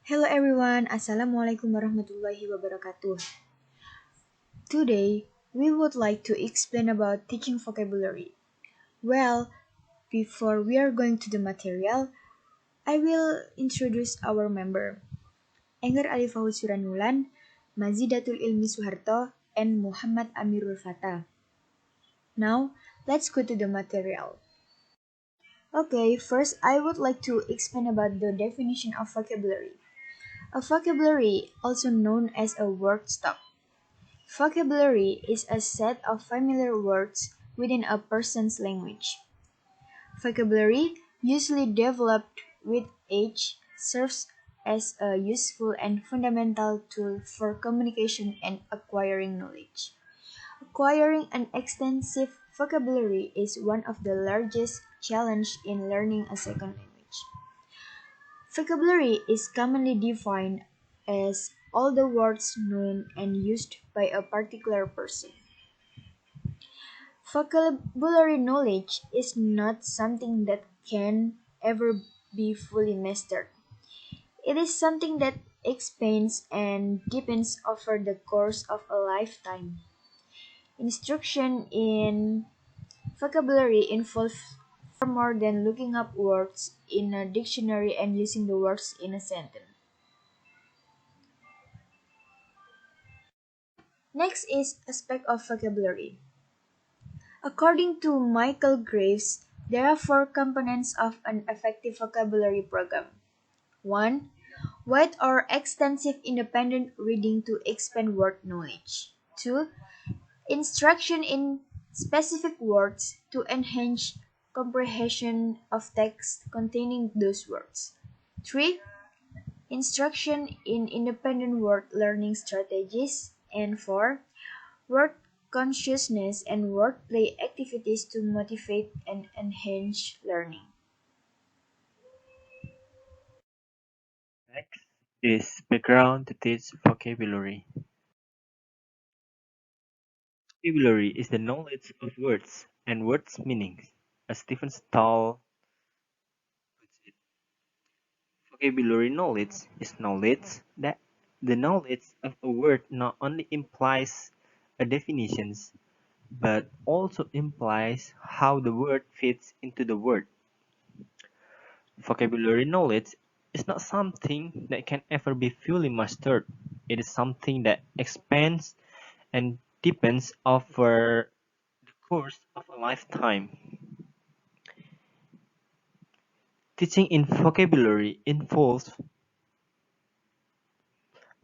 Hello everyone, Assalamualaikum warahmatullahi wabarakatuh. Today, we would like to explain about teaching vocabulary. Well, before we are going to the material, I will introduce our member, Enggar Alifahu S, Mazhidatul Ilmy S, and Muhammad Amirul Fataa. Now, let's go to the material. Okay, first I would like to explain about the definition of vocabulary. A vocabulary, also known as a word stock. Vocabulary is a set of familiar words within a person's language. Vocabulary, usually developed with age, serves as a useful and fundamental tool for communication and acquiring knowledge. Acquiring an extensive vocabulary is one of the largest challenges in learning a second language. Vocabulary is commonly defined as all the words known and used by a particular person. Vocabulary knowledge is not something that can ever be fully mastered. It is something that expands and deepens over the course of a lifetime. Instruction in vocabulary involves far more than looking up words in a dictionary and using the words in a sentence. Next is aspect of vocabulary. According to Michael Graves, there are four components of an effective vocabulary program. 1. Wide or extensive independent reading to expand word knowledge. 2. Instruction in specific words to enhance comprehension of text containing those words. 3. Instruction in independent word learning strategies. And 4. Word consciousness and wordplay activities to motivate and enhance learning. Next is background to teach vocabulary. Vocabulary is the knowledge of words and words' meanings. As Stephen Stahl puts it, vocabulary knowledge is knowledge that the knowledge of a word not only implies a definition, but also implies how the word fits into the word. Vocabulary knowledge is not something that can ever be fully mastered. It is something that expands and deepens over the course of a lifetime. Teaching in vocabulary involves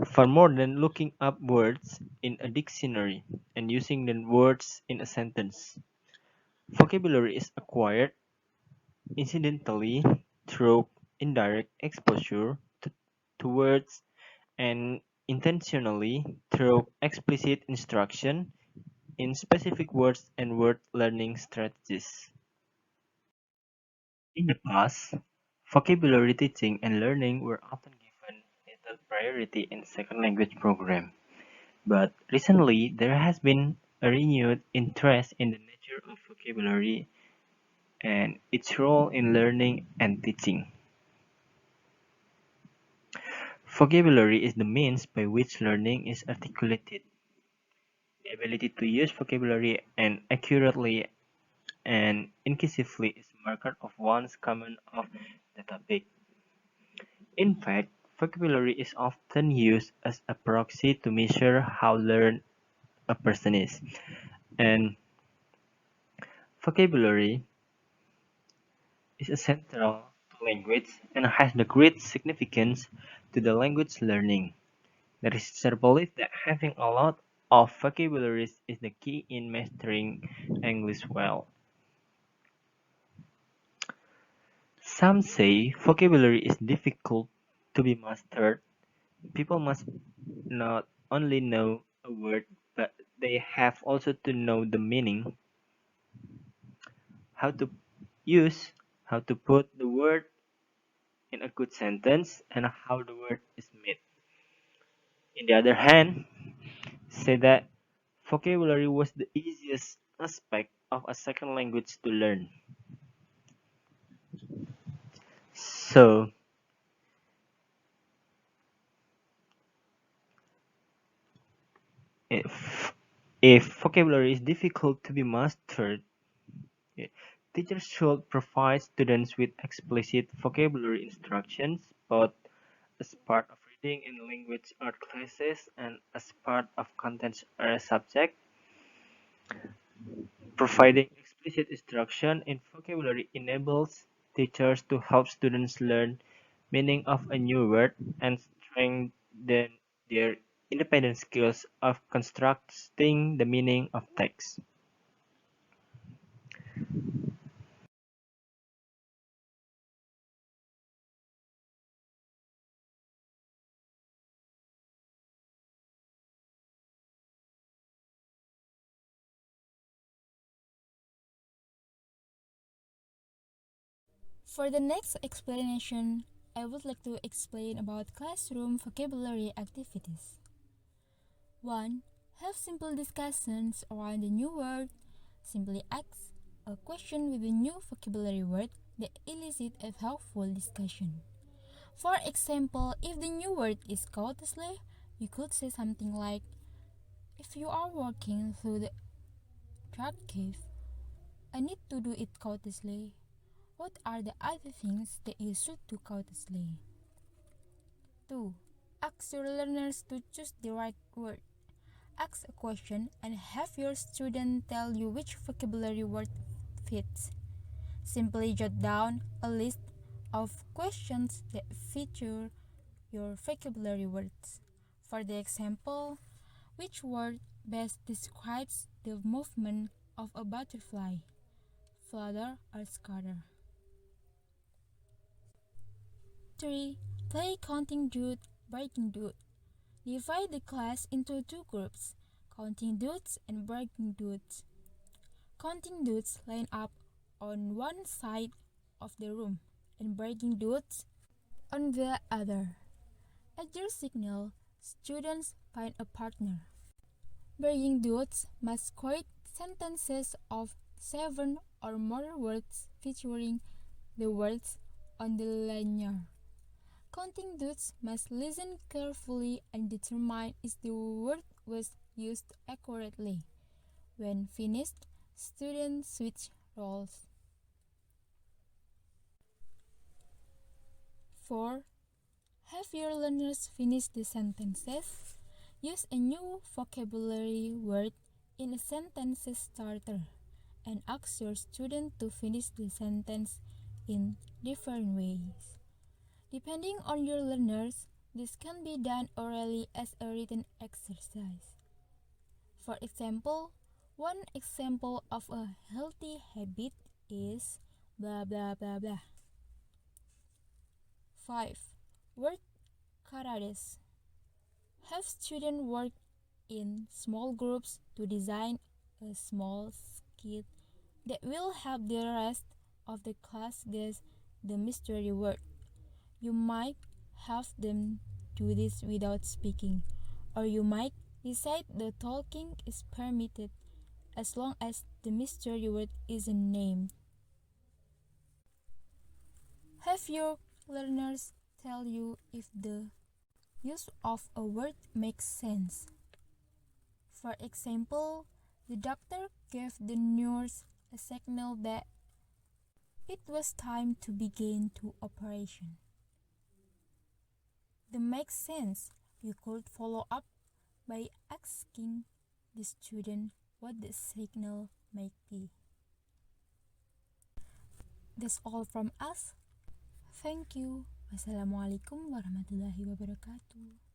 far more than looking up words in a dictionary and using the words in a sentence. Vocabulary is acquired incidentally through indirect exposure to words and intentionally through explicit instruction in specific words and word learning strategies. In the past, vocabulary teaching and learning were often given little priority in second language programs, but recently there has been a renewed interest in the nature of vocabulary and its role in learning and teaching. Vocabulary is the means by which learning is articulated. The ability to use vocabulary and accurately and incisively is a marker of one's command of the topic. In fact, vocabulary is often used as a proxy to measure how learned a person is, and vocabulary is essential to language and has the great significance to the language learning. There is a belief that having a lot of vocabularies is the key in mastering English well. Some say vocabulary is difficult to be mastered. People must not only know a word, but they have also to know the meaning, how to use, how to put the word in a good sentence, and how the word is made. On the other hand, say that vocabulary was the easiest aspect of a second language to learn. So, If, if vocabulary is difficult to be mastered, eh, teachers should provide students with explicit vocabulary instructions, both as part of reading and language art classes and as part of content area subject. Providing explicit instruction in vocabulary enables teachers to help students learn meaning of a new word and strengthen their independent skills of constructing the meaning of text. For the next explanation, I would like to explain about classroom vocabulary activities. 1. Have simple discussions around the new word. Simply ask a question with a new vocabulary word that elicit a helpful discussion. For example, if the new word is courteously, you could say something like, if you are walking through the dark cave, I need to do it courteously. What are the other things that you should do courteously? 2. Ask your learners to choose the right word. Ask a question and have your student tell you which vocabulary word fits. Simply jot down a list of questions that feature your vocabulary words. For the example, which word best describes the movement of a butterfly? Flutter or scatter? 3. Play counting dude, breaking dude. Divide the class into two groups, counting dudes and breaking dudes. Counting dudes line up on one side of the room and breaking dudes on the other. At your signal, students find a partner. Breaking dudes must create sentences of 7 or more words featuring the words on the linear. Counting dudes must listen carefully and determine if the word was used accurately. When finished, students switch roles. 4. Have your learners finish the sentences. Use a new vocabulary word in a sentence starter and ask your student to finish the sentence in different ways. Depending on your learners, this can be done orally as a written exercise. For example, one example of a healthy habit is blah blah blah blah. 5. Word charades. Have students work in small groups to design a small skit that will help the rest of the class guess the mystery word. You might have them do this without speaking, or you might decide the talking is permitted as long as the mystery word isn't named. Have your learners tell you if the use of a word makes sense. For example, the doctor gave the nurse a signal that it was time to begin the operation. The makes sense. You could follow up by asking the student what the signal might be. That's all from us. Thank you. Wassalamualaikum warahmatullahi wabarakatuh.